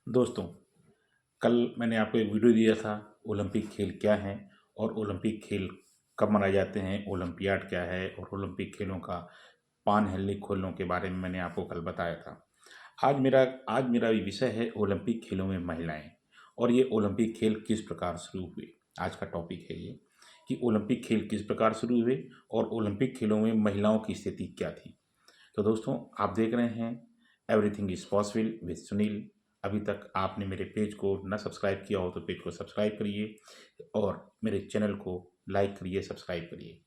दोस्तों, कल मैंने आपको एक वीडियो दिया था ओलंपिक खेल क्या हैं और ओलंपिक खेल कब मनाए जाते हैं, ओलंपियाड क्या है और ओलंपिक खेलों का पानहिल्ली खेलों के बारे में मैंने आपको कल बताया था। आज मेरा विषय है ओलंपिक खेलों में महिलाएं और ये ओलंपिक खेल किस प्रकार शुरू हुए। आज का टॉपिक है ये कि ओलंपिक खेल किस प्रकार शुरू हुए और ओलंपिक खेलों में महिलाओं की स्थिति क्या थी। तो दोस्तों, आप देख रहे हैं everything is possible with Sunil. अभी तक आपने मेरे पेज को न सब्सक्राइब किया हो तो पेज को सब्सक्राइब करिए और मेरे चैनल को लाइक करिए, सब्सक्राइब करिए।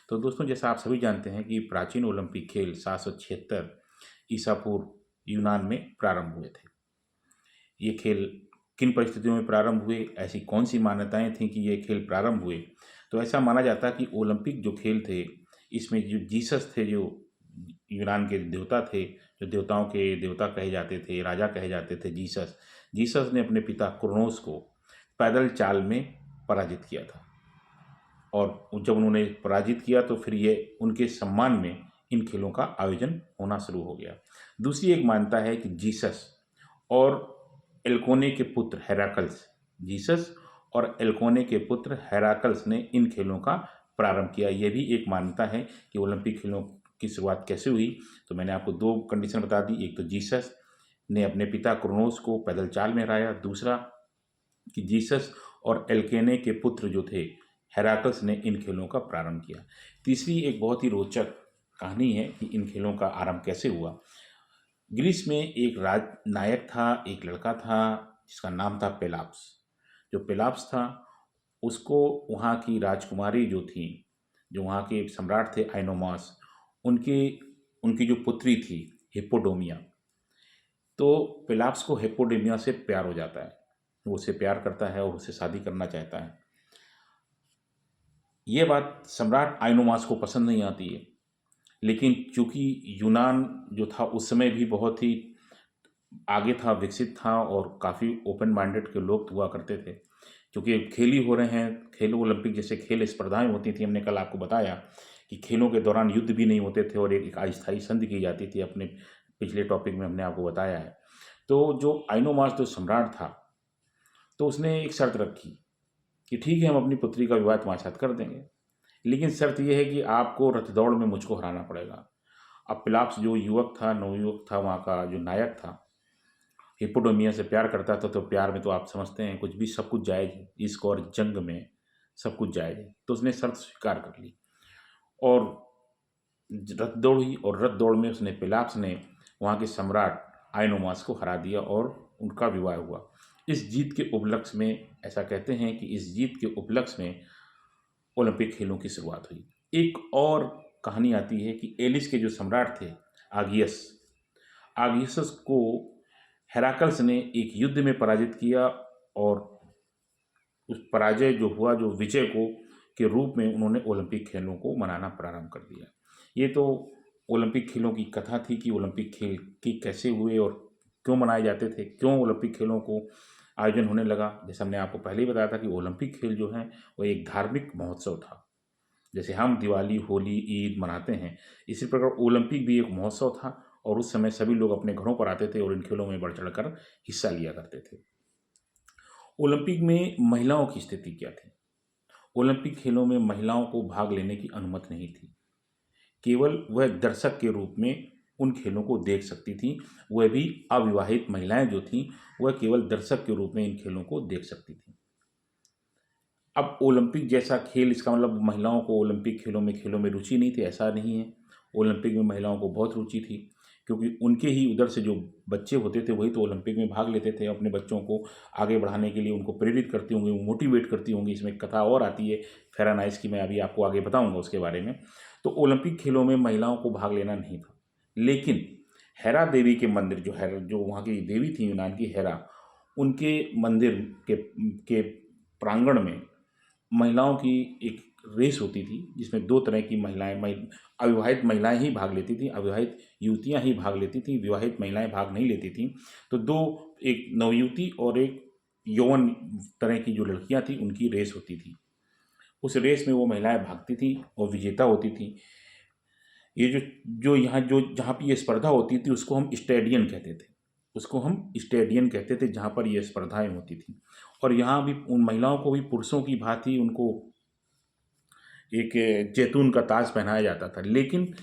तो दोस्तों, जैसा आप सभी जानते हैं कि प्राचीन ओलंपिक खेल 776 ईसा पूर्व यूनान में प्रारंभ हुए थे। ये खेल किन परिस्थितियों में प्रारंभ हुए, ऐसी कौन सी मान्यताएं थीं कि ये खेल प्रारंभ हुए। तो ऐसा माना जाता कि ओलंपिक जो खेल थे, इसमें जो जीसस थे, जो यूनान के देवता थे, जो देवताओं के देवता कहे जाते थे, राजा कहे जाते थे, जीसस जीसस ने अपने पिता क्रोनोस को पैदल चाल में पराजित किया था। और जब उन्होंने पराजित किया तो फिर ये उनके सम्मान में इन खेलों का आयोजन होना शुरू हो गया। दूसरी एक मान्यता है कि जीसस और एल्कोने के पुत्र हेराकल्स जीसस और एल्कोने के पुत्र हेराकल्स ने इन खेलों का प्रारंभ किया। यह भी एक मान्यता है कि ओलंपिक खेलों की शुरुआत कैसे हुई। तो मैंने आपको दो कंडीशन बता दी, एक तो जीसस ने अपने पिता क्रोनोस को पैदल चाल में हराया, दूसरा कि जीसस और एल्केने के पुत्र जो थे हेराकल्स ने इन खेलों का प्रारंभ किया। तीसरी एक बहुत ही रोचक कहानी है कि इन खेलों का आरंभ कैसे हुआ। ग्रीस में एक राज नायक था, एक लड़का था जिसका नाम था पेलाप्स। जो पेलाप्स था उसको वहाँ की राजकुमारी जो थी, जो वहाँ के सम्राट थे आइनोमास, उनकी उनकी जो पुत्री थी हिप्पोडोमिया। तो पेलाप्स को हिप्पोडेमिया से प्यार हो जाता है, वो उससे प्यार करता है और उससे शादी करना चाहता है। ये बात सम्राट आइनोमास को पसंद नहीं आती है, लेकिन चूंकि यूनान जो था उस समय भी बहुत ही आगे था, विकसित था और काफ़ी ओपन माइंडेड के लोग हुआ करते थे। क्योंकि खेल ही हो रहे हैं, खेलो ओलंपिक जैसे खेल स्पर्धाएं होती थी। हमने कल आपको बताया कि खेलों के दौरान युद्ध भी नहीं होते थे और एक अस्थायी संधि की जाती थी। अपने पिछले टॉपिक में हमने आपको बताया है। तो जो आइनोमास जो सम्राट था, तो उसने एक शर्त रखी कि ठीक है, हम अपनी पुत्री का विवाह तुम्हारे साथ कर देंगे, लेकिन शर्त यह है कि आपको रथ दौड़ में मुझको हराना पड़ेगा। अब पिलाप्स जो युवक था, नवयुवक था, वहाँ का जो नायक था, हिप्पोडोमिया से प्यार करता था। तो प्यार में तो आप समझते हैं कुछ भी, सब कुछ जायज़ है, इश्क और जंग में सब कुछ जायज़ है। तो उसने शर्त स्वीकार कर ली और रथ दौड़ हुई और रथ दौड़ में उसने पिलाप्स ने वहाँ के सम्राट आइनोमास को हरा दिया और उनका विवाह हुआ। इस जीत के उपलक्ष्य में, ऐसा कहते हैं कि इस जीत के उपलक्ष्य में ओलंपिक खेलों की शुरुआत हुई। एक और कहानी आती है कि एलिस के जो सम्राट थे आगियस आगियसस को हेराकल्स ने एक युद्ध में पराजित किया और उस पराजय जो हुआ, जो विजय को के रूप में उन्होंने ओलंपिक खेलों को मनाना प्रारंभ कर दिया। ये तो ओलंपिक खेलों की कथा थी कि ओलंपिक खेल की कैसे हुए और क्यों मनाए जाते थे, क्यों ओलंपिक खेलों को आयोजन होने लगा। जैसे हमने आपको पहले ही बताया था कि ओलंपिक खेल जो हैं वो एक धार्मिक महोत्सव था। जैसे हम दिवाली, होली, ईद मनाते हैं, इसी प्रकार ओलंपिक भी एक महोत्सव था और उस समय सभी लोग अपने घरों पर आते थे और इन खेलों में बढ़ चढ़कर हिस्सा लिया करते थे। ओलंपिक में महिलाओं की स्थिति क्या थी? ओलंपिक खेलों में महिलाओं को भाग लेने की अनुमति नहीं थी। केवल वह दर्शक के रूप में उन खेलों को देख सकती थीं। वह भी अविवाहित महिलाएं जो थीं, वह केवल दर्शक के रूप में इन खेलों को देख सकती थीं। अब ओलंपिक जैसा खेल, इसका मतलब महिलाओं को ओलंपिक खेलों में रुचि नहीं थी, ऐसा नहीं है। ओलंपिक में महिलाओं को बहुत रुचि थी, क्योंकि उनके ही उधर से जो बच्चे होते थे वही तो ओलंपिक में भाग लेते थे। अपने बच्चों को आगे बढ़ाने के लिए उनको प्रेरित करती होंगी, मोटिवेट करती होंगी। इसमें एक कथा और आती है फेरानाइस की, मैं अभी आपको आगे बताऊंगा उसके बारे में। तो ओलंपिक खेलों में महिलाओं को भाग लेना नहीं था, लेकिन हेरा देवी के मंदिर, जो वहाँ की देवी थी यूनान की, हेरा, उनके मंदिर के प्रांगण में महिलाओं की एक रेस होती थी, जिसमें दो तरह की अविवाहित महिलाएं ही भाग लेती थीं, अविवाहित युवतियां ही भाग लेती थीं, विवाहित महिलाएं भाग नहीं लेती थीं। तो दो, एक नवयुवती और एक यौवन तरह की जो लड़कियां थीं, उनकी रेस होती थी। उस रेस में वो महिलाएं भागती थीं और विजेता होती थीं। ये जो जो यहाँ जो जहाँ पे ये स्पर्धा होती थी उसको हम स्टेडियम कहते थे। उसको हम स्टेडियम कहते थे जहाँ पर ये स्पर्धाएं होती थी। और यहाँ भी उन महिलाओं को भी पुरुषों की भांति उनको एक जैतून का ताज पहनाया जाता था। लेकिन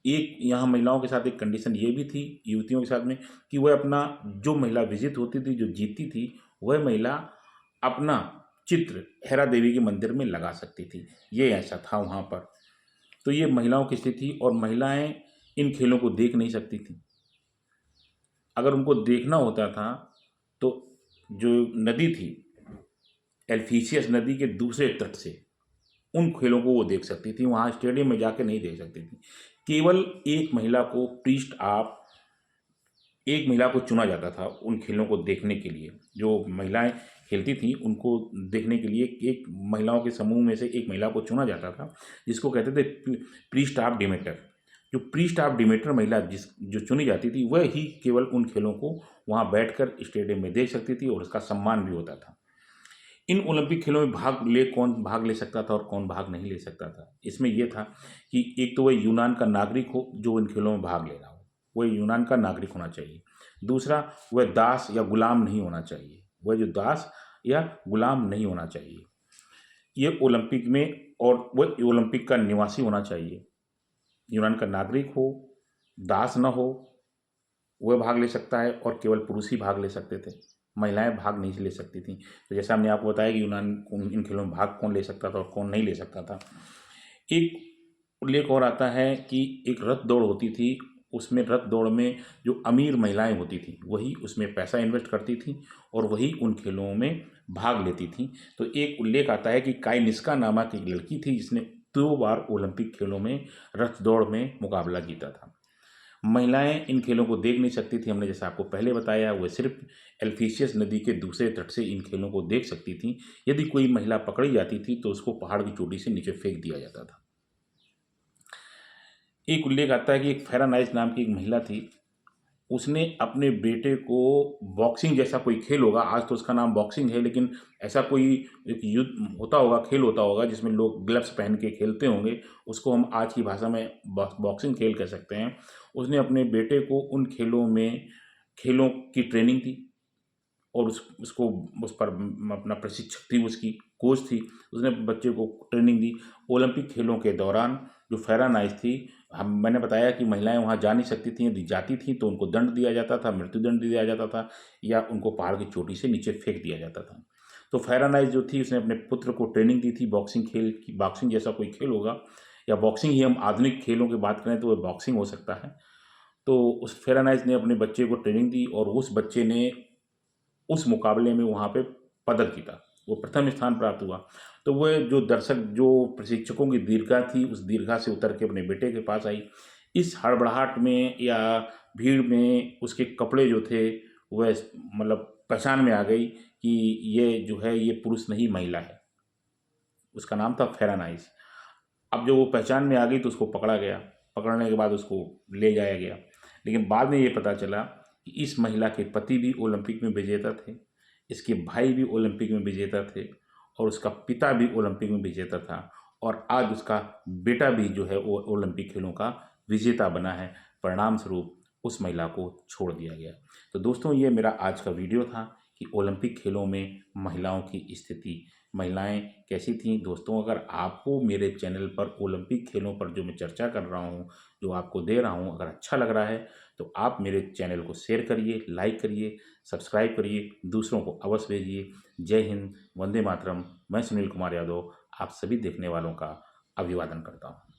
एक यहाँ महिलाओं के साथ एक कंडीशन ये भी थी, युवतियों के साथ में, कि वह अपना, जो महिला विजित होती थी, जो जीतती थी, वह महिला अपना चित्र हेरा देवी के मंदिर में लगा सकती थी। ये ऐसा था वहाँ पर। तो ये महिलाओं की स्थिति थी, और महिलाएं इन खेलों को देख नहीं सकती थी। अगर उनको देखना होता था तो जो नदी थी, एल्फीसियस नदी के दूसरे तट से उन खेलों को वो देख सकती थी, वहाँ स्टेडियम में जाके नहीं देख सकती थी। केवल एक महिला को चुना जाता था उन खेलों को देखने के लिए। जो महिलाएं खेलती थीं उनको देखने के लिए एक महिलाओं के समूह में से एक महिला को चुना जाता था, जिसको कहते थे प्रीस्ट ऑफ डिमेटर। जो प्रीस्ट ऑफ डिमेटर महिला जो चुनी जाती थी, वह ही केवल उन खेलों को वहाँ बैठकर स्टेडियम में देख सकती थी, और उसका सम्मान भी होता था। इन ओलंपिक खेलों में कौन भाग ले सकता था और कौन भाग नहीं ले सकता था, इसमें यह था कि एक तो वह यूनान का नागरिक हो जो इन खेलों में भाग ले रहा हो, वह यूनान का नागरिक होना चाहिए। दूसरा, वह दास या गुलाम नहीं होना चाहिए, वह जो दास या गुलाम नहीं होना चाहिए ये ओलंपिक में, और वह ओलंपिक का निवासी होना चाहिए। यूनान का नागरिक हो, दास न हो, वह भाग ले सकता है, और केवल पुरुष ही भाग ले सकते थे, महिलाएं भाग नहीं ले सकती थी। तो जैसा हमने आपको बताया कि इन खेलों में भाग कौन ले सकता था और कौन नहीं ले सकता था। एक उल्लेख और आता है कि एक रथ दौड़ होती थी, उसमें रथ दौड़ में जो अमीर महिलाएं होती थी वही उसमें पैसा इन्वेस्ट करती थी, और वही उन खेलों में भाग लेती थी। तो एक उल्लेख आता है कि काइनिस्का नामक एक लड़की थी जिसने 2 बार ओलंपिक खेलों में रथ दौड़ में मुकाबला जीता था। महिलाएं इन खेलों को देख नहीं सकती थी, हमने जैसा आपको पहले बताया, वह सिर्फ एल्फीसियस नदी के दूसरे तट से इन खेलों को देख सकती थी। यदि कोई महिला पकड़ी जाती थी तो उसको पहाड़ की चोटी से नीचे फेंक दिया जाता था। एक उल्लेख आता है कि एक फेरानाइज नाम की एक महिला थी, उसने अपने बेटे को, बॉक्सिंग जैसा कोई खेल होगा, आज तो उसका नाम बॉक्सिंग है, लेकिन ऐसा कोई एक युद्ध होता होगा, खेल होता होगा जिसमें लोग ग्लव्स पहन के खेलते होंगे, उसको हम आज की भाषा में बॉक्सिंग खेल कह सकते हैं। उसने अपने बेटे को उन खेलों की ट्रेनिंग दी, और उसको उस पर अपना प्रशिक्षक थी, उसकी कोच थी, उसने बच्चे को ट्रेनिंग दी। ओलंपिक खेलों के दौरान जो फेरानाइज थी, मैंने बताया कि महिलाएं वहां जा नहीं सकती थीं, यदि जाती थीं तो उनको दंड दिया जाता था, मृत्युदंड दिया जाता था, या उनको पहाड़ की चोटी से नीचे फेंक दिया जाता था। तो फेरानाइज जो थी, उसने अपने पुत्र को ट्रेनिंग दी थी बॉक्सिंग खेल की। बॉक्सिंग जैसा कोई खेल होगा, या बॉक्सिंग ही हम आधुनिक खेलों की बात करें तो वह बॉक्सिंग हो सकता है। तो उस फेरानाइज ने अपने बच्चे को ट्रेनिंग दी, और उस बच्चे ने उस मुकाबले में वहाँ पे पदक जीता, वो प्रथम स्थान प्राप्त हुआ। तो वह जो प्रशिक्षकों की दीर्घा थी, उस दीर्घा से उतर के अपने बेटे के पास आई। इस हड़बड़ाहट में या भीड़ में उसके कपड़े जो थे, वह मतलब पहचान में आ गई कि ये जो है ये पुरुष नहीं महिला है। उसका नाम था फेरानाइज। अब जो वो पहचान में आ गई तो उसको पकड़ा गया, पकड़ने के बाद उसको ले जाया गया। लेकिन बाद में ये पता चला कि इस महिला के पति भी ओलंपिक में विजेता थे, इसके भाई भी ओलंपिक में विजेता थे, और उसका पिता भी ओलंपिक में विजेता था, और आज उसका बेटा भी जो है वो ओलंपिक खेलों का विजेता बना है। परिणाम स्वरूप उस महिला को छोड़ दिया गया। तो दोस्तों, ये मेरा आज का वीडियो था कि ओलंपिक खेलों में महिलाओं की स्थिति, महिलाएं कैसी थीं। दोस्तों, अगर आपको मेरे चैनल पर ओलंपिक खेलों पर जो मैं चर्चा कर रहा हूँ, जो आपको दे रहा हूँ, अगर अच्छा लग रहा है तो आप मेरे चैनल को शेयर करिए, लाइक करिए, सब्सक्राइब करिए, दूसरों को अवश्य भेजिए। जय हिंद, वंदे मातरम। मैं सुनील कुमार यादव आप सभी देखने वालों का अभिवादन करता हूँ।